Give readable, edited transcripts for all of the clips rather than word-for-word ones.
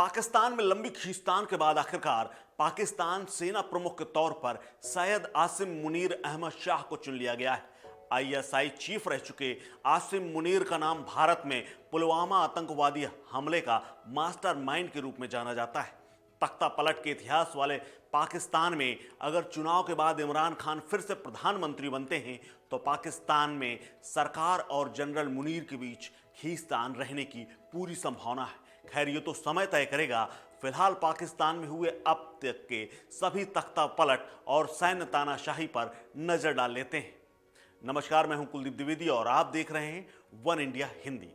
पाकिस्तान में लंबी खींचतान के बाद आखिरकार पाकिस्तान सेना प्रमुख के तौर पर सैयद आसिम मुनीर अहमद शाह को चुन लिया गया है। आईएसआई चीफ रह चुके आसिम मुनीर का नाम भारत में पुलवामा आतंकवादी हमले का मास्टरमाइंड के रूप में जाना जाता है। तख्ता पलट के इतिहास वाले पाकिस्तान में अगर चुनाव के बाद इमरान खान फिर से प्रधानमंत्री बनते हैं तो पाकिस्तान में सरकार और जनरल मुनीर के बीच खींचतान रहने की पूरी संभावना है। खैर, ये तो समय तय करेगा। फिलहाल पाकिस्तान में हुए अब तक के सभी तख्ता पलट और सैन्य तानाशाही पर नजर डाल लेते हैं। नमस्कार, मैं हूं कुलदीप द्विवेदी और आप देख रहे हैं one India Hindi.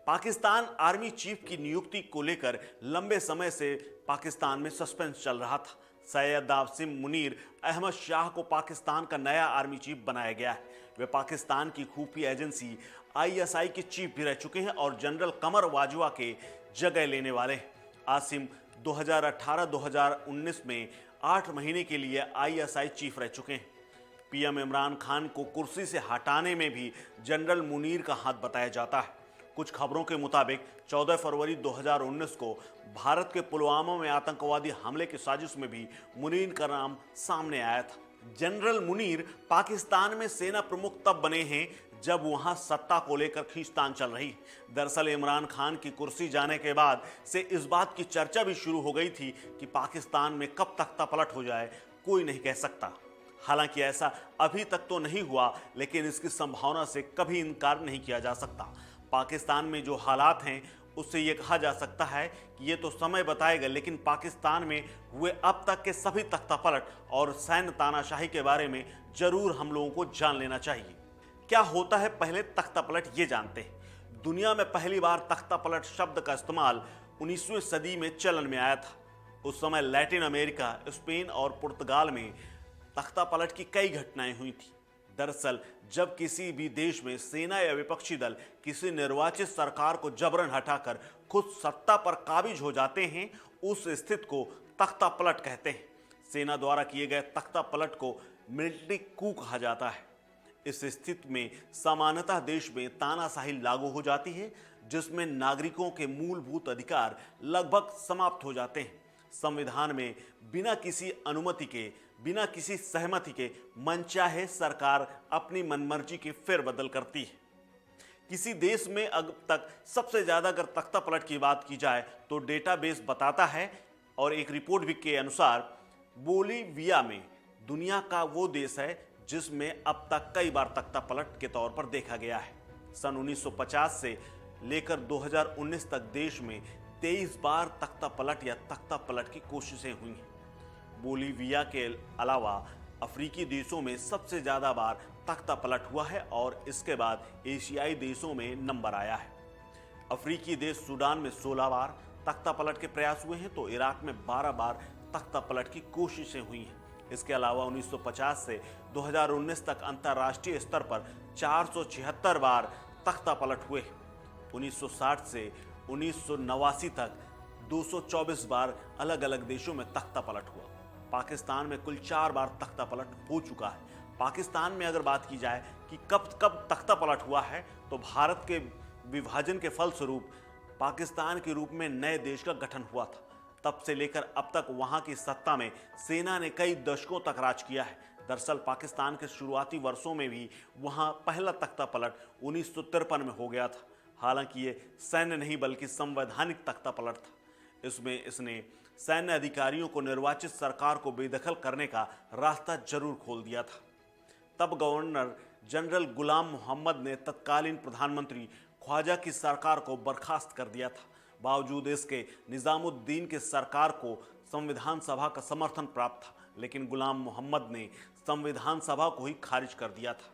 Pakistan army chief की नियुक्ति को लेकर लंबे समय से पाकिस्तान में सस्पेंस चल रहा था। सैयद आसिम मुनीर अहमद शाह को पाकिस्तान का नया आर्मी चीफ बनाया गया है। वे पाकिस्तान की खुफिया एजेंसी आईएसआई के चीफ भी रह चुके हैं और जनरल कमर वाजवा के जगह लेने वाले हैं। आसिम 2018-2019 में 8 महीने के लिए आईएसआई चीफ रह चुके हैं। पीएम इमरान खान को कुर्सी से हटाने में भी जनरल मुनीर का हाथ बताया जाता है। कुछ खबरों के मुताबिक 14 फरवरी 2019 को भारत के पुलवामा में आतंकवादी हमले की साजिश में भी मुनीर का नाम सामने आया था। जनरल मुनीर पाकिस्तान में सेना प्रमुख तब बने हैं जब वहां सत्ता को लेकर खींचतान चल रही। दरअसल इमरान खान की कुर्सी जाने के बाद से इस बात की चर्चा भी शुरू हो गई थी कि पाकिस्तान में कब तख्ता पलट हो जाए कोई नहीं कह सकता। हालांकि ऐसा अभी तक तो नहीं हुआ, लेकिन इसकी संभावना से कभी इनकार नहीं किया जा सकता। पाकिस्तान में जो हालात हैं उससे ये कहा जा सकता है कि ये तो समय बताएगा, लेकिन पाकिस्तान में हुए अब तक के सभी तख्ता पलट और सैन्य तानाशाही के बारे में जरूर हम लोगों को जान लेना चाहिए। क्या होता है पहले तख्ता पलट ये जानते हैं। दुनिया में पहली बार तख्ता पलट शब्द का इस्तेमाल 19वीं सदी में चलन में आया था। उस समय लैटिन अमेरिका, स्पेन और पुर्तगाल में तख्ता पलट की कई घटनाएं हुई थी। दरअसल जब किसी भी देश में सेना या विपक्षी दल किसी निर्वाचित सरकार को जबरन हटाकर खुद सत्ता पर काबिज हो जाते हैं, उस स्थिति को तख्ता पलट कहते हैं। सेना द्वारा किए गए तख्ता पलट को मिलिट्री कू कहा जाता है। इस स्थिति में सामान्यतः देश में तानाशाही लागू हो जाती है, जिसमें नागरिकों के मूलभूत अधिकार लगभग समाप्त हो जाते हैं। संविधान में बिना किसी अनुमति के, बिना किसी सहमति के मनचाहे सरकार अपनी मनमर्जी की फेरबदल करती है। किसी देश में अब तक सबसे ज्यादा अगर तख्ता पलट की बात की जाए तो डेटाबेस बताता है, और एक रिपोर्ट भी के अनुसार बोलीविया में दुनिया का वो देश है जिसमें अब तक कई बार तख्ता पलट के तौर पर देखा गया है। सन 1950 से लेकर 2019 तक देश में 23 बार तख्ता पलट या तख्ता पलट की कोशिशें हुई हैं। बोलीविया के अलावा अफ्रीकी देशों में सबसे ज़्यादा बार तख्ता पलट हुआ है और इसके बाद एशियाई देशों में नंबर आया है। अफ्रीकी देश सूडान में 16 बार तख्ता पलट के प्रयास हुए हैं, तो इराक में 12 बार तख्ता पलट की कोशिशें हुई हैं। इसके अलावा 1950 से 2019 तक अंतर्राष्ट्रीय स्तर पर 476 बार तख्ता पलट हुए। 1960 से 1989 तक 224 बार अलग अलग देशों में तख्ता पलट हुआ। पाकिस्तान में कुल 4 बार तख्ता पलट हो चुका है। पाकिस्तान में अगर बात की जाए कि कब कब तख्ता पलट हुआ है, तो भारत के विभाजन के फलस्वरूप पाकिस्तान के रूप में नए देश का गठन हुआ था। तब से लेकर अब तक वहां की सत्ता में सेना ने कई दशकों तक राज किया है। दरअसल पाकिस्तान के शुरुआती वर्षों में भी वहां पहला तख्ता पलट 1953 में हो गया था। हालांकि ये सैन्य नहीं बल्कि संवैधानिक तख्ता पलट था। इसमें इसने सैन्य अधिकारियों को निर्वाचित सरकार को बेदखल करने का रास्ता जरूर खोल दिया था। तब गवर्नर जनरल गुलाम मोहम्मद ने तत्कालीन प्रधानमंत्री ख्वाजा की सरकार को बर्खास्त कर दिया था। बावजूद इसके निजामुद्दीन की सरकार को संविधान सभा का समर्थन प्राप्त था, लेकिन गुलाम मोहम्मद ने संविधान सभा को ही खारिज कर दिया था।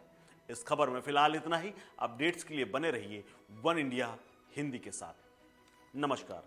इस खबर में फिलहाल इतना ही। अपडेट्स के लिए बने रहिए वन इंडिया हिंदी के साथ। नमस्कार।